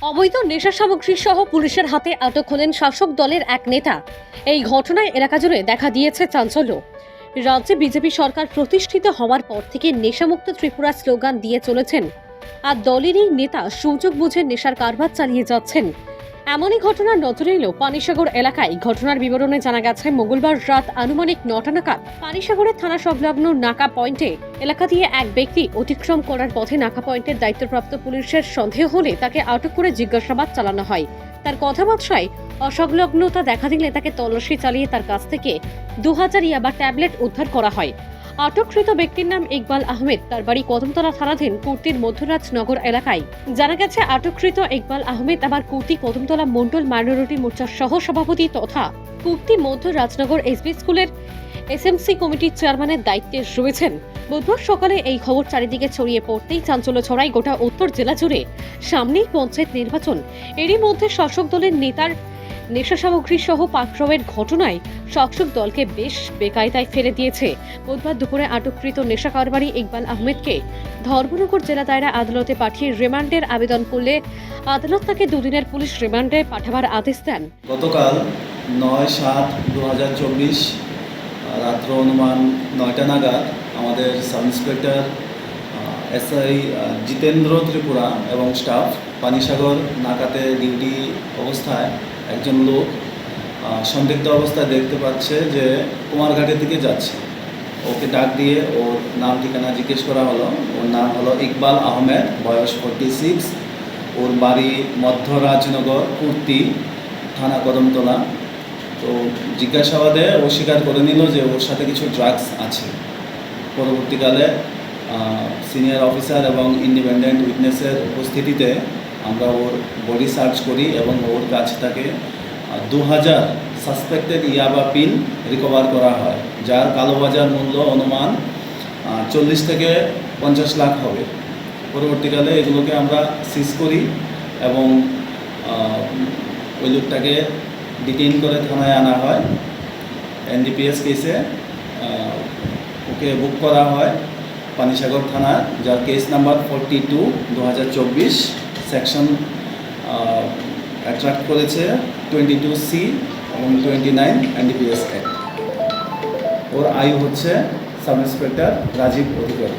অবৈধ নেশা সামগ্রী সহ পুলিশের হাতে আটক হলেন শাসক দলের এক নেতা। এই ঘটনায় এলাকা জুড়ে দেখা দিয়েছে চাঞ্চল্য। রাজ্যে বিজেপি সরকার প্রতিষ্ঠিত হওয়ার পর থেকে নেশামুক্ত ত্রিপুরা স্লোগান দিয়ে চলেছেন, আর দলেরই নেতা সুযোগ বুঝে নেশার কারবার চালিয়ে যাচ্ছেন। এমনই ঘটনার নজরে এলো পানিসাগর এলাকায়। ঘটনার বিবরণে জানা গেছে, মঙ্গলবার রাত আনুমানিক 9টা নাগাদ পানিসাগরের থানা সংলগ্ন নাকা পয়েন্টে এলাকা দিয়ে এক ব্যক্তি অতিক্রম করার পথে নাকা পয়েন্টের দায়িত্বপ্রাপ্ত পুলিশের সন্দেহ হলে তাকে আটক করে জিজ্ঞাসাবাদ চালানো হয়। তার কথাবার্তায় অসংলগ্নতা দেখা দিলে তাকে তল্লাশি চালিয়ে তার কাছ থেকে 2000 ইয়াবা ট্যাবলেট উদ্ধার করা হয়। আটককৃত ব্যক্তির নাম ইকবাল আহমেদ। তার বাড়ি কদমতলা থানাধীন কুর্তির মধ্যরাজনগর এলাকায়। জানা গেছে, আটককৃত ইকবাল আহমেদ আবার কুর্তি কদমতলা মন্ডল মাইনরিটি মোর্চার সহ সভাপতি তথা কুর্তি মধ্য রাজনগর এসবি স্কুলের এসএমসি কমিটির চেয়ারম্যানের দায়িত্বে রয়েছেন। বুধবার সকালে এই খবর চারিদিকে ছড়িয়ে পড়তেই চাঞ্চল্য ছড়ায় গোটা উত্তর জেলা জুড়ে। সামনেই পঞ্চায়েত নির্বাচন, এরই মধ্যে শাসক দলের নেতার নেশা সামগ্রী সহ পাকড়াওয়ের ঘটনায় শাসক দলকে বেশ বেকায়দায় ফেলে দিয়েছে। বুধবার দুপুরে আটককৃত নেশা কারবারি ইকবাল আহমেদকে ধর্মনগর জেলা দায়রা আদালতে পাঠিয়ে রিমান্ডের আবেদন করলে আদালত তাকে দুদিনের পুলিশ রিমান্ডে পাঠাবার আদেশ দেন। গতকাল 9/7/2024 রাত্র অনুমান 9টা নাগাদ আমাদের sub inspector SI Jitendra Tripura এবং স্টাফ পানিসাগর নাকাতে ডিউটি অবস্থায় একজন লোক সন্দিগ্ধ অবস্থায় দেখতে পাচ্ছে যে কুমারঘাটের দিকে যাচ্ছে। ওকে ডাক দিয়ে ওর নাম ঠিকানা জিজ্ঞেস করা হলো। ওর নাম হলো ইকবাল আহমেদ, বয়স 46, ওর বাড়ি মধ্যরাজনগর কুর্তি, থানা কদমতলা। তো জিজ্ঞাসাবাদে ও স্বীকার করে নিল যে ওর সাথে কিছু ড্রাগস আছে। পরবর্তীকালে সিনিয়র অফিসার এবং ইন্ডিপেন্ডেন্ট উইটনেসের উপস্থিতিতে আমরা ওর বডি সার্চ করি এবং ওর কাছ থেকে 2000 সাসপেক্টেড ইয়াবা পিল রিকভার করা হয়, যার কালোবাজার মূল্য অনুমান 40 থেকে 50 লাখ হবে। পরবর্তীকালে এগুলোকে আমরা সিজ করি এবং ওই লোকটাকে ডিটেইন করে থানায় আনা হয়। এনডিপিএস কেসে ওকে বুক করা হয় পানিসাগর থানার, যার কেস নাম্বার 42/2024, সেকশন অ্যাট্রাক্ট করেছে 22C এবং 29 এনডিপিএস অ্যাক্ট। ওর আয়ু হচ্ছে সাব ইন্সপেক্টর রাজীব অধিকারী।